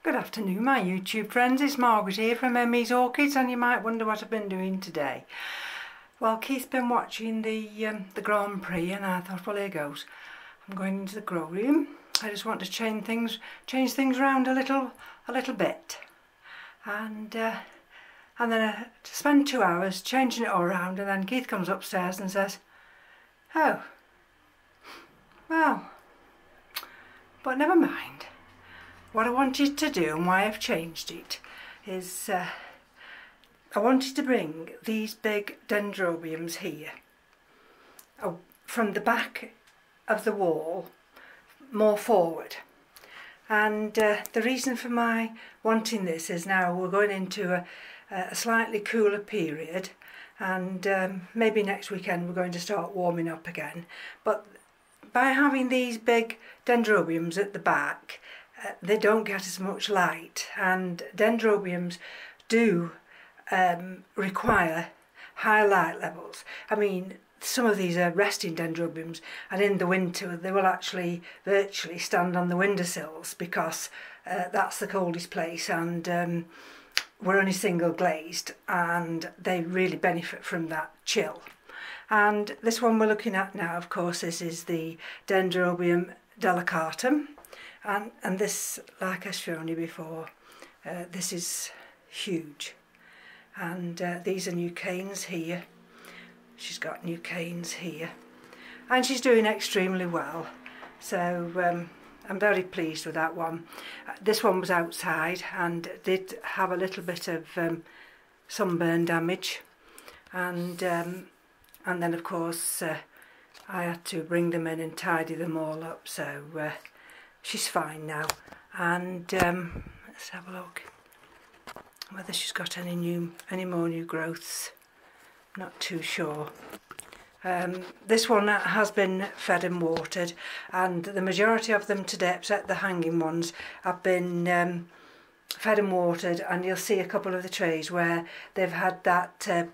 Good afternoon my YouTube friends, it's Margaret here from M.E.s Orchids, and you might wonder what I've been doing today. Well, Keith's been watching the Grand Prix and I thought, well, here goes. I'm going into the grow room. I just want to change things around a little bit. And then I spend 2 hours changing it all around, and then Keith comes upstairs and says, oh, well, but never mind. What I wanted to do and why I've changed it is I wanted to bring these big dendrobiums here from the back of the wall more forward. And the reason for my wanting this is now we're going into a slightly cooler period, and maybe next weekend we're going to start warming up again. But by having these big dendrobiums at the back, they don't get as much light, and dendrobiums do require high light levels. I mean, some of these are resting dendrobiums, and in the winter they will actually virtually stand on the windowsills because that's the coldest place, and we're only single glazed and they really benefit from that chill. And this one we're looking at now, of course, this is the Dendrobium delicatum. And this, like I've shown you before, this is huge. And these are new canes here. She's got new canes here. And she's doing extremely well. So I'm very pleased with that one. This one was outside and did have a little bit of sunburn damage. And then, of course, I had to bring them in and tidy them all up. So she's fine now, and let's have a look whether she's got any more new growths. Not too sure. This one has been fed and watered, and the majority of them today, except the hanging ones, have been fed and watered, and you'll see a couple of the trays where they've had that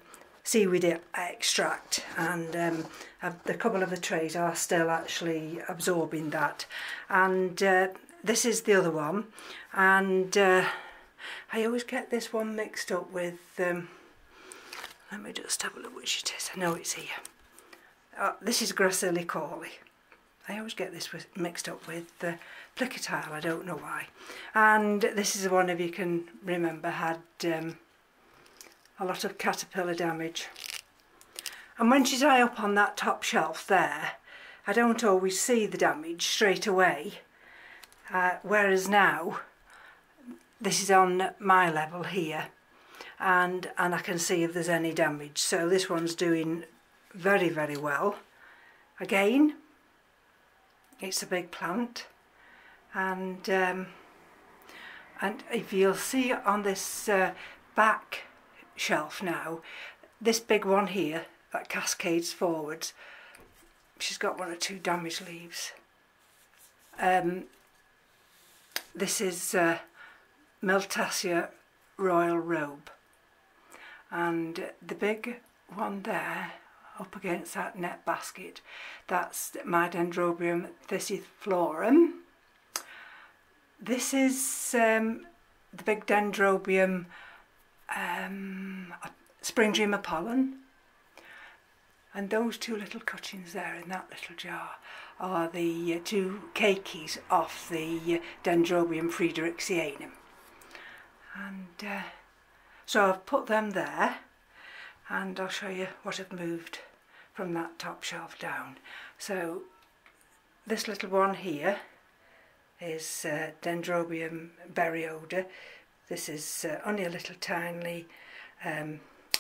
seaweed extract, and a couple of the trays are still actually absorbing that. And this is the other one, and I always get this one mixed up with let me just have a look which it is. I know it's here. This is Gracilli Corley. I always get this mixed up with Plicatile, I don't know why. And this is the one, if you can remember, had a lot of caterpillar damage. And when she's high up on that top shelf there, I don't always see the damage straight away, whereas now this is on my level here, and I can see if there's any damage. So this one's doing very, very well. Again, it's a big plant, and if you'll see on this back shelf now, this big one here that cascades forwards, she's got 1 or 2 damaged leaves. This is Miltassia Royal Robe, and the big one there up against that net basket, that's my Dendrobium thysiflorum. This is the big Dendrobium Spring Dreamer pollen, and those 2 little cuttings there in that little jar are the 2 cakeys off the Dendrobium Friedrichianum. And so I've put them there, and I'll show you what I've moved from that top shelf down. So this little one here is Dendrobium berryoda. This is only a little tiny,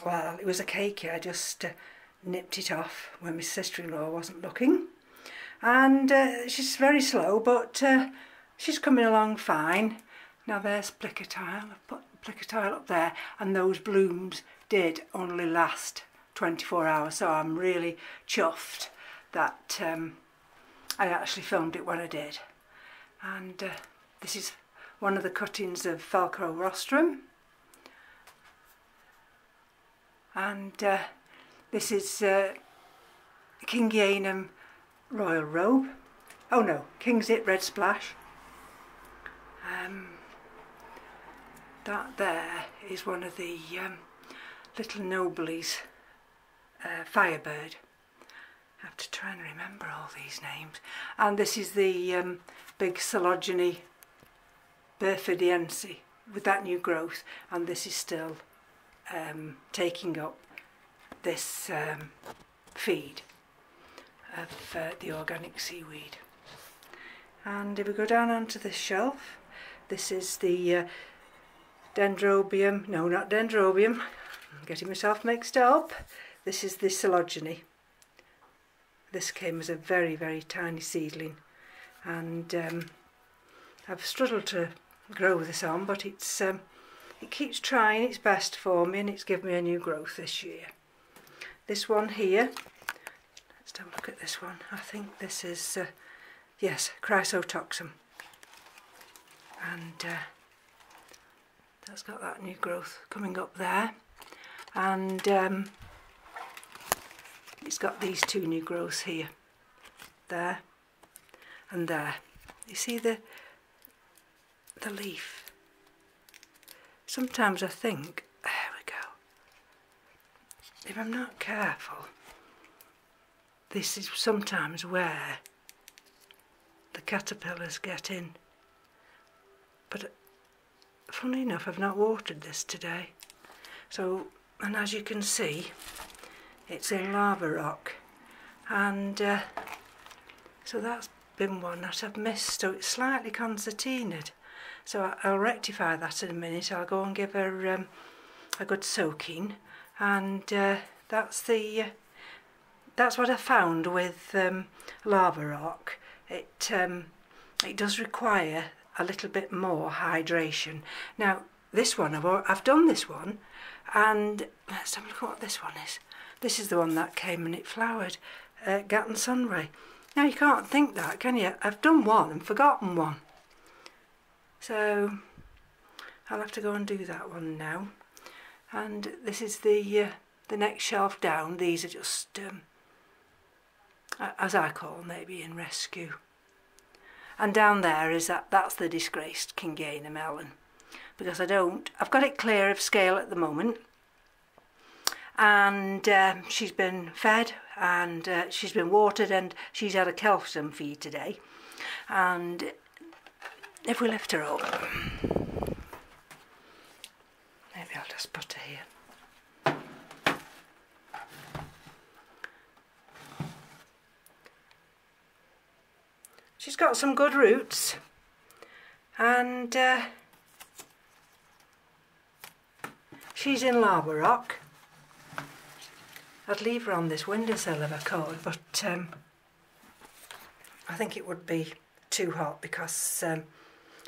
well, it was a cakey. I just nipped it off when my sister-in-law wasn't looking. And she's very slow, but she's coming along fine. Now there's Plicatile. I've put Plicatile up there, and those blooms did only last 24 hours, so I'm really chuffed that I actually filmed it when I did. And this is one of the cuttings of Falco rostrum, and this is Kingianum Royal Robe. Oh no, King's It Red Splash. That there is one of the little Noblies, Firebird. I have to try and remember all these names. And this is the big Coelogeny Burfordiense with that new growth, and this is still taking up this feed of the organic seaweed. And if we go down onto this shelf, this is the Dendrobium, no, not Dendrobium, I'm getting myself mixed up. This is the Coelogeny. This came as a very, very tiny seedling, and I've struggled to grow this on, but it keeps trying its best for me, and it's given me a new growth this year. This one here, let's have a look at this one. I think this is, yes, Chrysotoxum, and that's got that new growth coming up there, and it's got these two new growths here, there and there. You see the leaf? Sometimes I think, there we go, if I'm not careful, this is sometimes where the caterpillars get in. But funny enough, I've not watered this today. So, and as you can see, it's in lava rock, and so that's been one that I've missed, so it's slightly concertinaed. So I'll rectify that in a minute. I'll go and give her a good soaking, and that's what I found with lava rock. It does require a little bit more hydration. Now this one, I've done this one, and let's have a look at what this one is. This is the one that came and it flowered, Gatton Sunray. Now you can't think that, can you? I've done one and forgotten one. So I'll have to go and do that one now. And this is the next shelf down. These are just, as I call them, maybe in rescue. And down there is that's the disgraced Kingana melon, because I've got it clear of scale at the moment, and she's been fed, and she's been watered, and she's had a calcium feed today. And if we lift her up, maybe I'll just put her here. She's got some good roots, and she's in lava rock. I'd leave her on this windowsill if I could, but I think it would be too hot because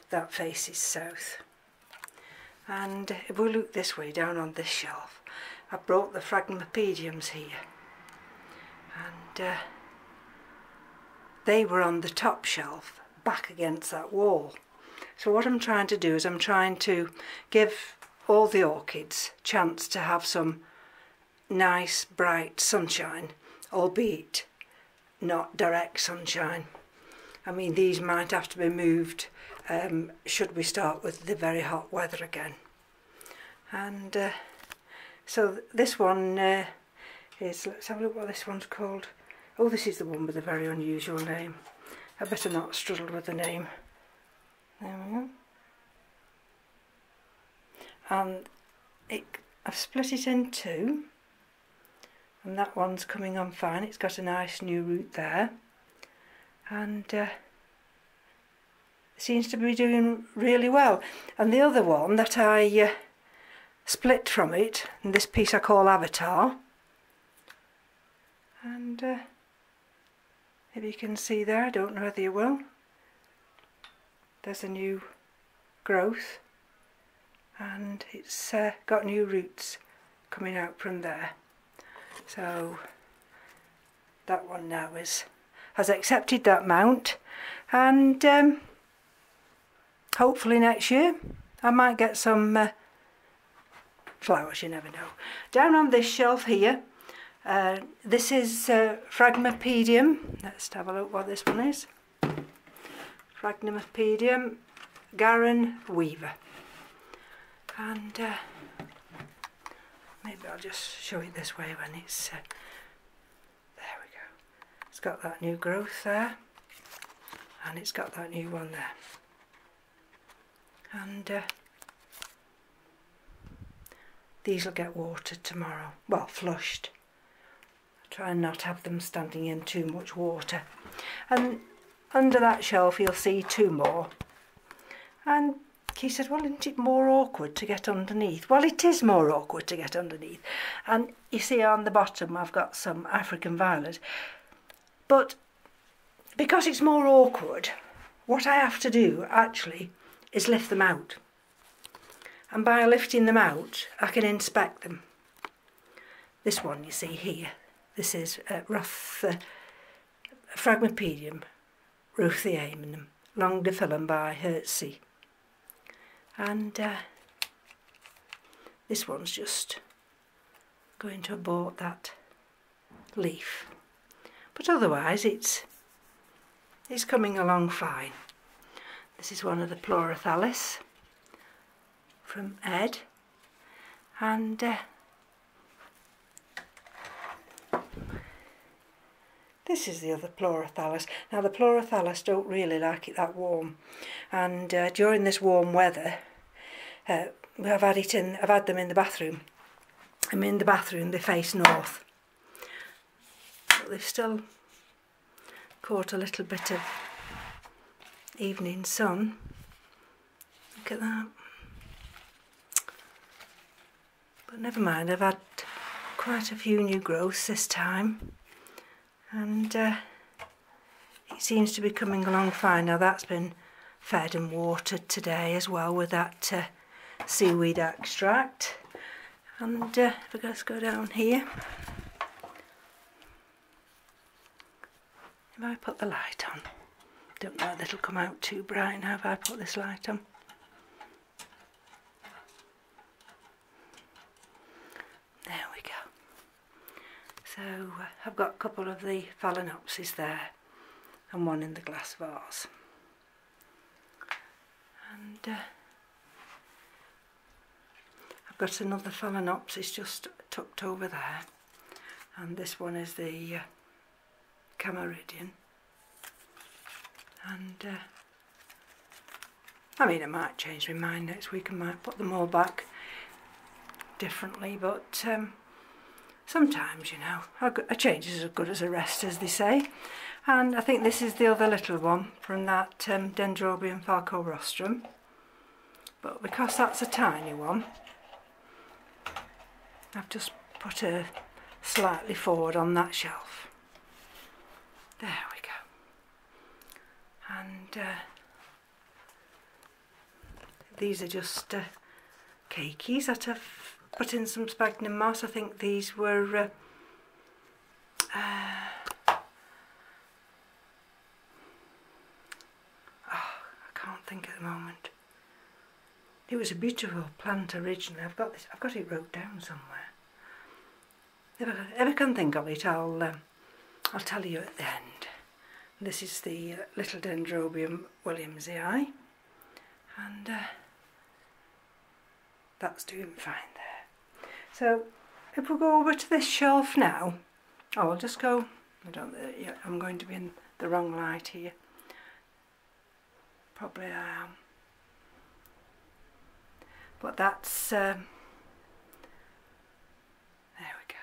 that faces south. And if we look this way down on this shelf, I brought the Fragmapediums here, and they were on the top shelf back against that wall. So what I'm trying to do is I'm trying to give all the orchids a chance to have some nice bright sunshine, albeit not direct sunshine. I mean, these might have to be moved should we start with the very hot weather again. And so this one is, let's have a look what this one's called. Oh, this is the one with a very unusual name. I better not struggle with the name. There we go. And I've split it in two, and that one's coming on fine. It's got a nice new root there, and seems to be doing really well. And the other one that I split from it, and this piece I call Avatar, and if you can see there, I don't know whether you will, there's a new growth, and it's got new roots coming out from there. So that one now has accepted that mount, and hopefully next year I might get some flowers, you never know. Down on this shelf here, this is Fragmapedium. Let's have a look what this one is. Fragmapedium Garan Weaver. And maybe I'll just show it this way when it's, there we go. It's got that new growth there, and it's got that new one there. And these will get watered tomorrow, well, flushed. Try and not have them standing in too much water. And under that shelf you'll see two more. And he said, well, isn't it more awkward to get underneath? Well, it is more awkward to get underneath. And you see on the bottom I've got some African violet. But because it's more awkward, what I have to do actually is lift them out. And by lifting them out, I can inspect them. This one you see here, this is Fragmapedium Pleurothallis, long defilum by Hertzie. And this one's just going to abort that leaf. But otherwise it's coming along fine. This is one of the Pleurothallis from Ed, and this is the other Pleurothallis. Now the Pleurothallis don't really like it that warm, and during this warm weather I've had them in the bathroom. I'm in the bathroom, they face north, but they've still caught a little bit of evening sun. Look at that. But never mind, I've had quite a few new growths this time, and it seems to be coming along fine. Now that's been fed and watered today as well with that seaweed extract. And if I just go down here, if I put the light on, don't know if it'll come out too bright now if I put this light on. There we go. So I've got a couple of the Phalaenopsis there and one in the glass vase. And I've got another Phalaenopsis just tucked over there, and this one is the Cattleya. And I mean, I might change my mind next week, I might put them all back differently, but sometimes, you know, a change is as good as a rest, as they say. And I think this is the other little one from that Dendrobium falcorostrum, but because that's a tiny one, I've just put her slightly forward on that shelf. There we go. And these are just cakeys that I've put in some sphagnum moss. I think these were I can't think at the moment. It was a beautiful plant originally. I've got it wrote down somewhere. If I ever can think of it, I'll tell you at the end. This is the little Dendrobium williamsii, and that's doing fine there. So if we go over to this shelf now, I'll just go. I'm going to be in the wrong light here. Probably I am. But that's there we go.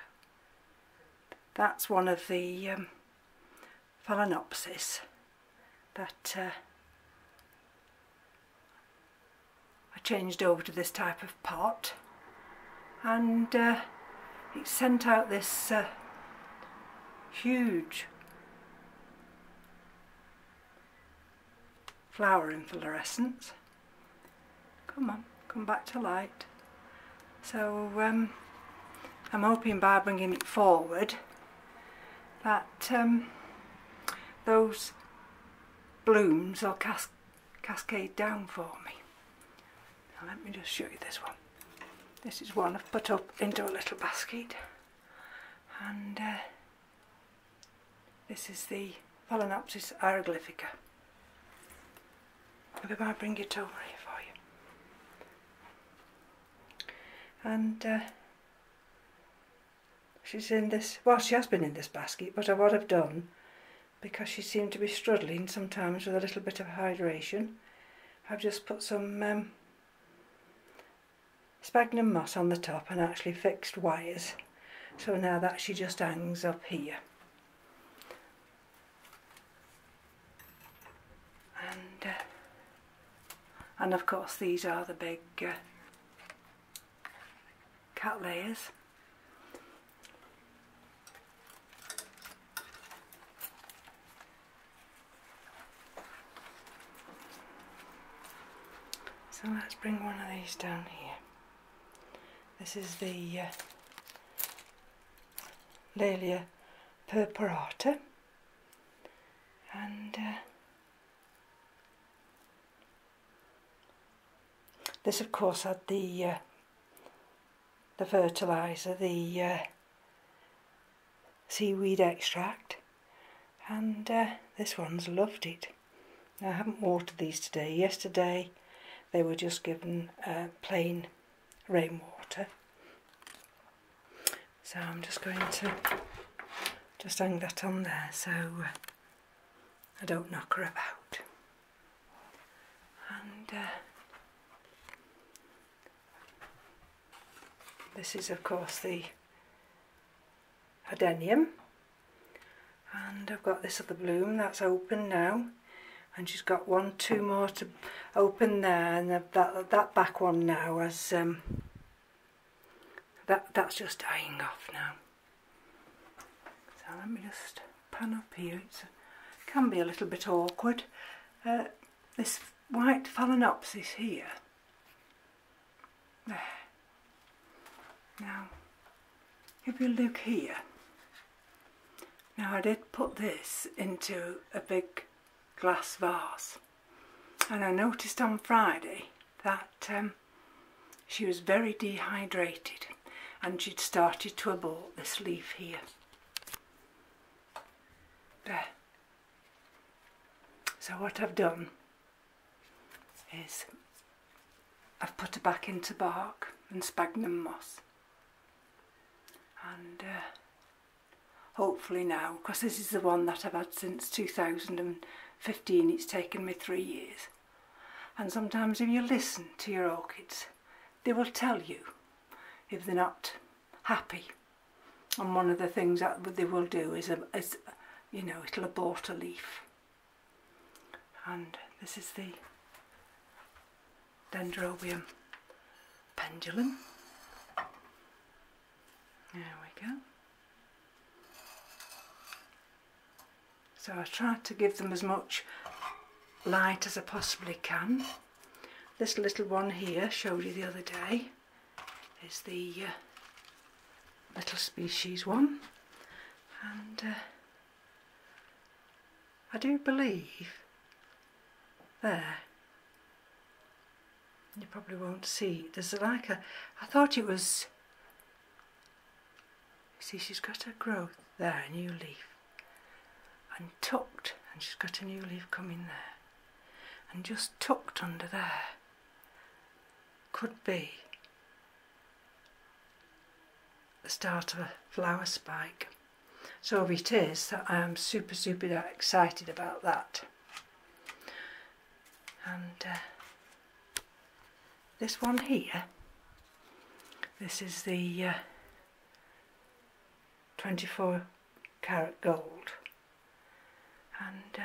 That's one of the Phalaenopsis that I changed over to this type of pot, and it sent out this huge flower inflorescence. Come on, come back to light. So I'm hoping by bringing it forward that those blooms will cascade down for me. Now let me just show you this one. This is one I've put up into a little basket, and this is the Phalaenopsis hieroglyphica. Maybe I might bring it over here for you. and she's in this, well, she has been in this basket, but what I've done, because she seemed to be struggling sometimes with a little bit of hydration, I've just put some sphagnum moss on the top and actually fixed wires, so now that she just hangs up here. And of course these are the big Cattleyas. So let's bring one of these down here. This is the Cattleya purpurata, and this of course had the fertiliser, the seaweed extract, and this one's loved it. Now, I haven't watered these today. Yesterday they were just given plain rainwater, so I'm just going to just hang that on there so I don't knock her about. And this is of course the adenium, and I've got this other bloom that's open now, and she's got two more to open there, and that back one now has that's just dying off now. So let me just pan up here. It can be a little bit awkward. This white phalaenopsis here. There. Now, if you look here, now I did put this into a big glass vase, and I noticed on Friday that she was very dehydrated and she'd started to abort this leaf here. There. So what I've done is I've put her back into bark and sphagnum moss, and hopefully now, because this is the one that I've had since 2015, it's taken me 3 years, and sometimes if you listen to your orchids, they will tell you if they're not happy, and one of the things that they will do is you know, it'll abort a leaf. And this is the Dendrobium pendulum. There we go. So I tried to give them as much light as I possibly can. This little one here, showed you the other day, is the little species one, and I do believe there, you probably won't see, there's like a, I thought it was, see, she's got a growth there, a new leaf, and tucked, and she's got a new leaf coming there, and just tucked under there could be the start of a flower spike. So if it is, I am super excited about that. And this one here, this is the 24 karat gold, and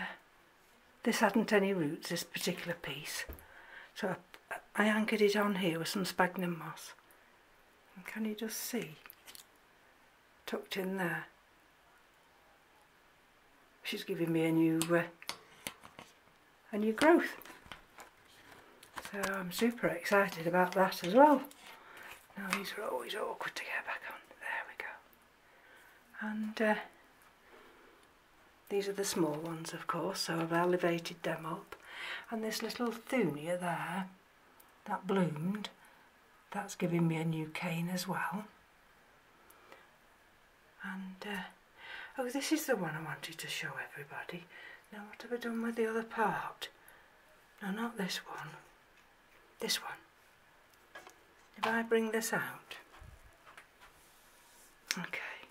this hadn't any roots, this particular piece, so I anchored it on here with some sphagnum moss, and can you just see, tucked in there, she's giving me a new growth. So I'm super excited about that as well. Now these are always awkward to get back on. There we go. And these are the small ones, of course, so I've elevated them up. And this little thunia there, that bloomed, that's giving me a new cane as well. And oh, this is the one I wanted to show everybody. Now what have I done with the other part? No, not this one. This one. if I bring this out, okay,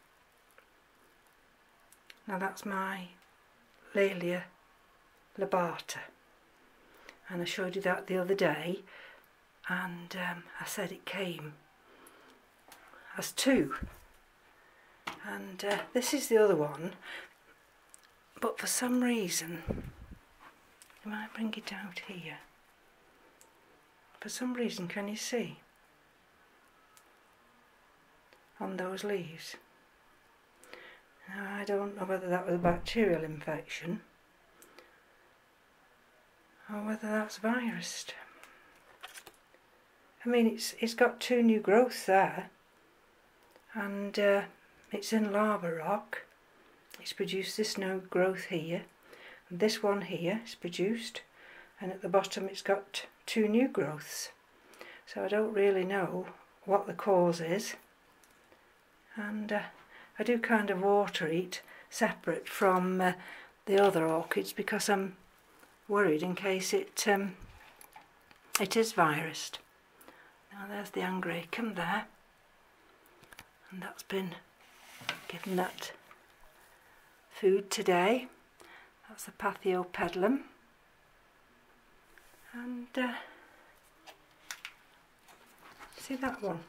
now that's my Laelia lobata, and I showed you that the other day, and I said it came as two, and this is the other one, but for some reason, I might bring it out here, for some reason, can you see on those leaves? Now I don't know whether that was a bacterial infection or whether that's virus. I mean, it's got two new growths there, and it's in lava rock. It's produced this new growth here, and this one here is produced, and at the bottom it's got two new growths. So I don't really know what the cause is, and I do kind of water it separate from the other orchids because I'm worried in case it is virused. Now there's the angraecum there, and that's been given that food today. That's the Pathiopedilum, and see that one?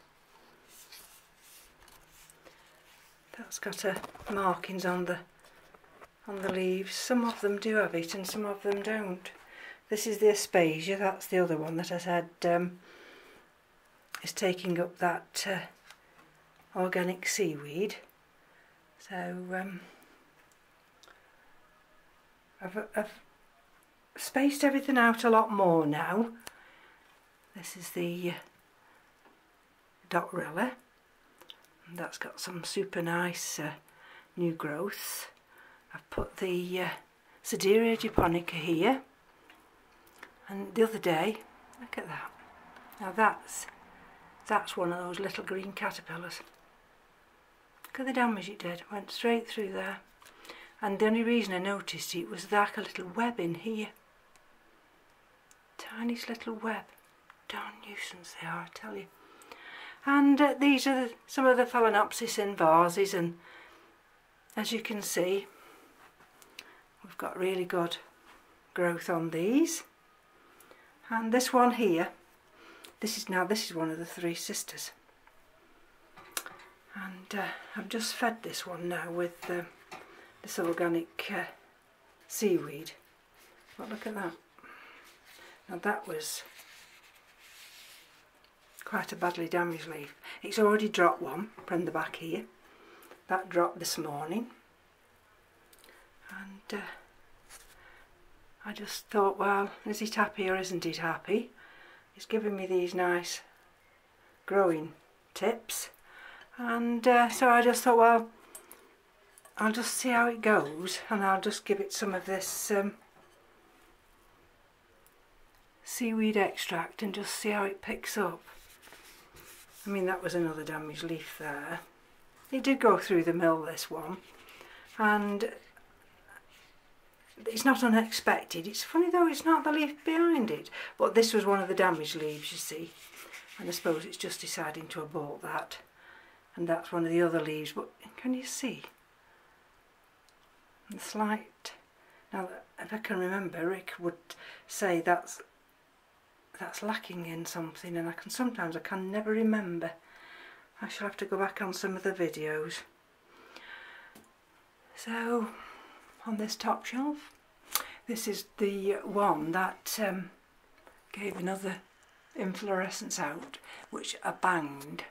That's got markings on the leaves. Some of them do have it and some of them don't. This is the Aspasia, that's the other one that I said is taking up that organic seaweed. So I've spaced everything out a lot more now. This is the Docrella, and that's got some super nice new growths. I've put the Sedaria japonica here, and the other day, look at that. Now that's one of those little green caterpillars. Look at the damage it did, went straight through there. And the only reason I noticed it was like a little web in here. Tiniest little web. Darn nuisance they are, I tell you. And these are some of the Phalaenopsis in vases, and as you can see, we've got really good growth on these. And this one here, this is one of the three sisters. And I've just fed this one now with this organic seaweed. But look at that. Now that was quite a badly damaged leaf. It's already dropped one from the back here. That dropped this morning. And I just thought, well, is it happy or isn't it happy? It's giving me these nice growing tips. And so I just thought, well, I'll just see how it goes, and I'll just give it some of this seaweed extract and just see how it picks up. I mean, that was another damaged leaf there. It did go through the mill, this one, and it's not unexpected. It's funny though, it's not the leaf behind it, but this was one of the damaged leaves, you see, and I suppose it's just deciding to abort that. And that's one of the other leaves, but can you see? The slight, now if I can remember, Rick would say that's lacking in something, and sometimes I can never remember. I shall have to go back on some of the videos. So on this top shelf, this is the one that gave another inflorescence out, which I banged,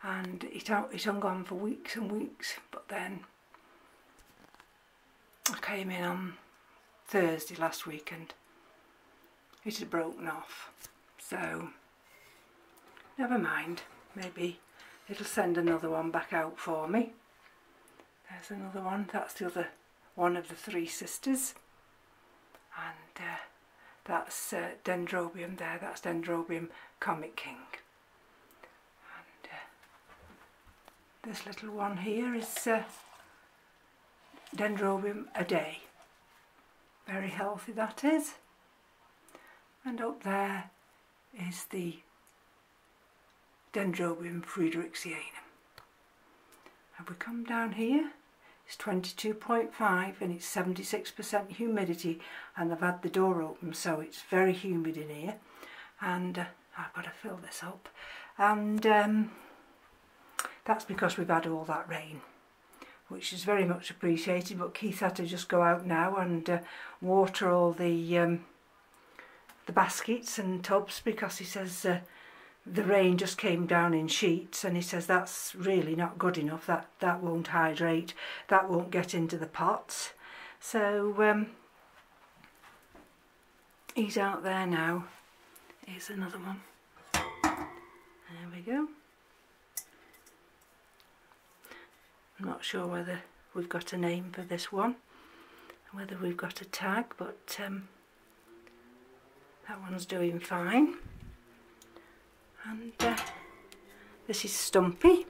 and it hung on for weeks and weeks, but then I came in on Thursday last week and it had broken off, so never mind, maybe it'll send another one back out for me. There's another one, that's the other one of the three sisters, and that's Dendrobium there, that's Dendrobium Comic King. This little one here is Dendrobium a day. Very healthy that is. And up there is the Dendrobium Friedrichsianum. Have we come down here? It's 22.5 and it's 76% humidity, and I've had the door open so it's very humid in here, and I've got to fill this up, and that's because we've had all that rain, which is very much appreciated. But Keith had to just go out now and water all the baskets and tubs, because he says the rain just came down in sheets, and he says that's really not good enough, that won't hydrate, that won't get into the pots. So he's out there now. Here's another one. There we go. I'm not sure whether we've got a name for this one, whether we've got a tag, but that one's doing fine. And this is Stumpy.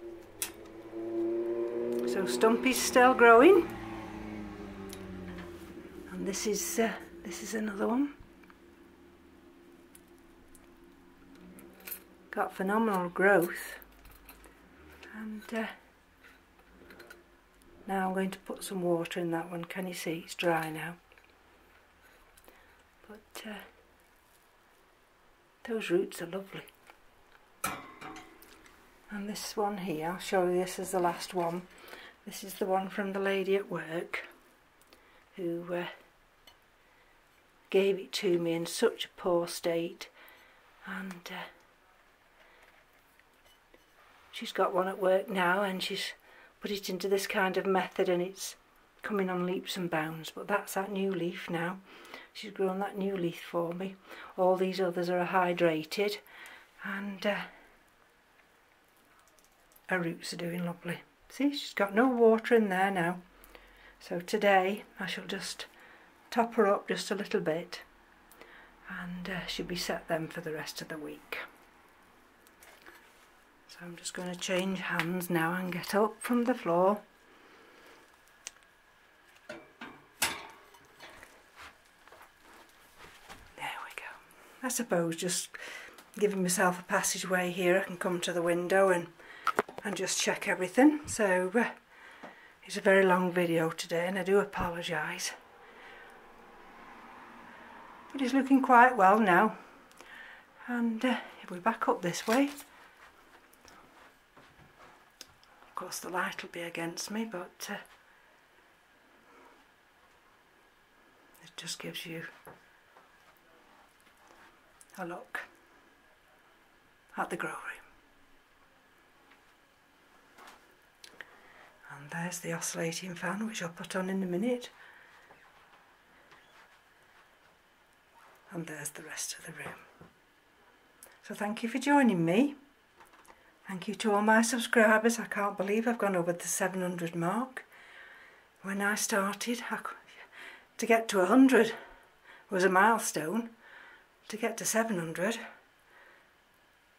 So Stumpy's still growing. And this is another one. Got phenomenal growth. And now I'm going to put some water in that one. Can you see? It's dry now. But those roots are lovely. And this one here, I'll show you this as the last one. This is the one from the lady at work who gave it to me in such a poor state, and she's got one at work now, and she's put it into this kind of method, and it's coming on leaps and bounds. But that's that new leaf now. She's grown that new leaf for me. All these others are hydrated, and her roots are doing lovely. See, she's got no water in there now. So today I shall just top her up just a little bit, and she'll be set then for the rest of the week. So I'm just going to change hands now and get up from the floor. There we go. I suppose just giving myself a passageway here, I can come to the window and just check everything. So it's a very long video today, and I do apologise. But it's looking quite well now. And if we back up this way, of course the light will be against me, but it just gives you a look at the grow room. And there's the oscillating fan, which I'll put on in a minute. And there's the rest of the room. So thank you for joining me. Thank you to all my subscribers. I can't believe I've gone over the 700 mark. When I started, to get to 100 was a milestone. To get to 700,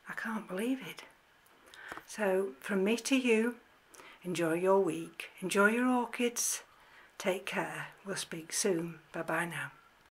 I can't believe it. So from me to you, enjoy your week, enjoy your orchids, take care, we'll speak soon, bye bye now.